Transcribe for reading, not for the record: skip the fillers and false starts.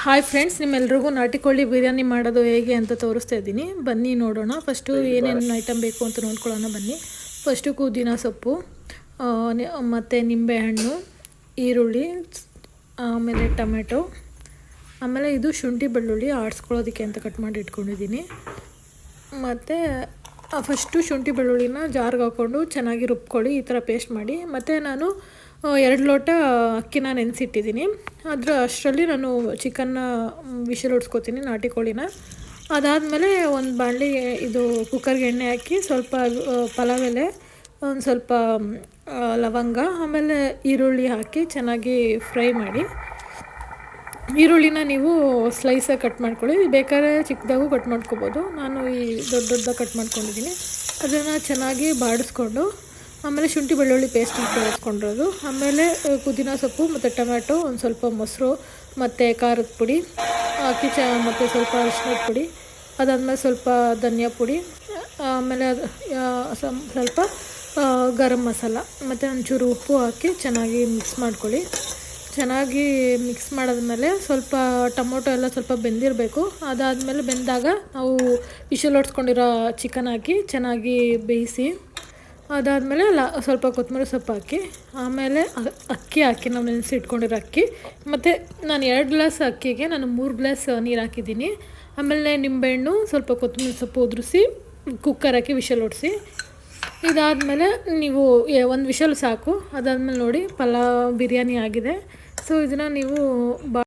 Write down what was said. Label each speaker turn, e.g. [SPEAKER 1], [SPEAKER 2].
[SPEAKER 1] Hi friends, ನಿಮ್ಮೆಲ್ರಿಗೂ ನಾಟಿ ಕೋಳಿ ಬಿರಿಯಾನಿ ಮಾಡೋದು ಹೇಗೆ ಅಂತ ತೋರಿಸ್ತಾ ಇದ್ದೀನಿ. ಬನ್ನಿ ನೋಡೋಣ. ಫಸ್ಟು ಏನೇನು ಐಟಮ್ ಬೇಕು ಅಂತ ನೋಡ್ಕೊಳ್ಳೋಣ ಬನ್ನಿ. ಫಸ್ಟು ಪುದೀನ ಸೊಪ್ಪು, ಮತ್ತು ನಿಂಬೆಹಣ್ಣು, ಈರುಳ್ಳಿ, ಆಮೇಲೆ ಟೊಮೆಟೊ, ಆಮೇಲೆ ಇದು ಶುಂಠಿ ಬೆಳ್ಳುಳ್ಳಿ ಆಡಿಸ್ಕೊಳ್ಳೋದಕ್ಕೆ ಅಂತ ಕಟ್ ಮಾಡಿ ಇಟ್ಕೊಂಡಿದ್ದೀನಿ. ಮತ್ತು ಫಸ್ಟು ಶುಂಠಿ ಬೆಳ್ಳುಳ್ಳಿನ ಜಾರ್ಗೆ ಹಾಕ್ಕೊಂಡು ಚೆನ್ನಾಗಿ ರುಬ್ಕೊಳ್ಳಿ, ಈ ಥರ ಪೇಸ್ಟ್ ಮಾಡಿ. ಮತ್ತು ನಾನು 2 ಲೋಟ ಅಕ್ಕಿನ ನೆನೆಸಿಟ್ಟಿದ್ದೀನಿ. ಅಷ್ಟರಲ್ಲಿ ನಾನು ಚಿಕನ್ನ ವಿಷಲ್ ಹೊಡ್ಸ್ಕೊತೀನಿ, ನಾಟಿ ಕೋಳಿನ. ಅದಾದಮೇಲೆ ಒಂದು ಬಾಣಲಿಗೆ ಇದು ಕುಕ್ಕರ್ಗೆ ಎಣ್ಣೆ ಹಾಕಿ ಸ್ವಲ್ಪ ಪಲಾವ್ ಎಲೆ, ಒಂದು ಸ್ವಲ್ಪ ಲವಂಗ, ಆಮೇಲೆ ಈರುಳ್ಳಿ ಹಾಕಿ ಚೆನ್ನಾಗಿ ಫ್ರೈ ಮಾಡಿ. ಈರುಳ್ಳಿನ ನೀವು ಸ್ಲೈಸಾಗಿ ಕಟ್ ಮಾಡ್ಕೊಳ್ಳಿ, ಬೇಕಾದ್ರೆ ಚಿಕ್ಕದಾಗೂ ಕಟ್ ಮಾಡ್ಕೊಬೋದು. ನಾನು ಈ ದೊಡ್ಡದಾಗಿ ಕಟ್ ಮಾಡ್ಕೊಂಡಿದ್ದೀನಿ. ಅದನ್ನು ಚೆನ್ನಾಗಿ ಬಾಡಿಸ್ಕೊಂಡು ಆಮೇಲೆ ಶುಂಠಿ ಬೆಳ್ಳುಳ್ಳಿ ಪೇಸ್ಟ್ ಹಾಕ್ಕೊಂಡಿರೋದು, ಆಮೇಲೆ ಪುದೀನ ಸೊಪ್ಪು ಮತ್ತು ಟೊಮೆಟೊ, ಒಂದು ಸ್ವಲ್ಪ ಮೊಸರು ಮತ್ತು ಖಾರದ ಪುಡಿ ಹಾಕಿ ಮತ್ತು ಸ್ವಲ್ಪ ಅರಿಶಿಣದ ಪುಡಿ, ಅದಾದಮೇಲೆ ಸ್ವಲ್ಪ ಧನಿಯಾ ಪುಡಿ, ಆಮೇಲೆ ಸ್ವಲ್ಪ ಗರಂ ಮಸಾಲ ಮತ್ತು ಒಂಚೂರು ಉಪ್ಪು ಹಾಕಿ ಚೆನ್ನಾಗಿ ಮಿಕ್ಸ್ ಮಾಡ್ಕೊಳ್ಳಿ. ಚೆನ್ನಾಗಿ ಮಿಕ್ಸ್ ಮಾಡಾದ್ಮೇಲೆ ಸ್ವಲ್ಪ ಟೊಮೊಟೊ ಎಲ್ಲ ಸ್ವಲ್ಪ ಬೆಂದಿರಬೇಕು. ಅದಾದಮೇಲೆ ಬೆಂದಾಗ ನಾವು ವಿಷಲ್ ಹೊಡ್ಸ್ಕೊಂಡಿರೋ ಚಿಕನ್ ಹಾಕಿ ಚೆನ್ನಾಗಿ ಬೇಯಿಸಿ, ಅದಾದಮೇಲೆ ಸ್ವಲ್ಪ ಕೊತ್ತಂಬರಿ ಸೊಪ್ಪು ಹಾಕಿ, ಆಮೇಲೆ ಅಕ್ಕಿ ಹಾಕಿ, ನಾವು ನೆನೆಸಿ ಇಟ್ಕೊಂಡಿರೋ ಅಕ್ಕಿ. ಮತ್ತು ನಾನು 2 ಗ್ಲಾಸ್ ಅಕ್ಕಿಗೆ ನಾನು 3 ಗ್ಲಾಸ್ ನೀರು ಹಾಕಿದ್ದೀನಿ. ಆಮೇಲೆ ನಿಂಬೆಹಣ್ಣು, ಸ್ವಲ್ಪ ಕೊತ್ತಂಬರಿ ಸೊಪ್ಪು ಉದುರಿಸಿ ಕುಕ್ಕರ್ ಹಾಕಿ ವಿಷಲ್ ಹೊಡಿಸಿ. ಇದಾದಮೇಲೆ ನೀವು ಒಂದು ವಿಷಲ್ ಸಾಕು. ಅದಾದಮೇಲೆ ನೋಡಿ, ಪಲಾವ್ ಬಿರಿಯಾನಿ ಆಗಿದೆ. ಸೊ ಇದನ್ನು ನೀವು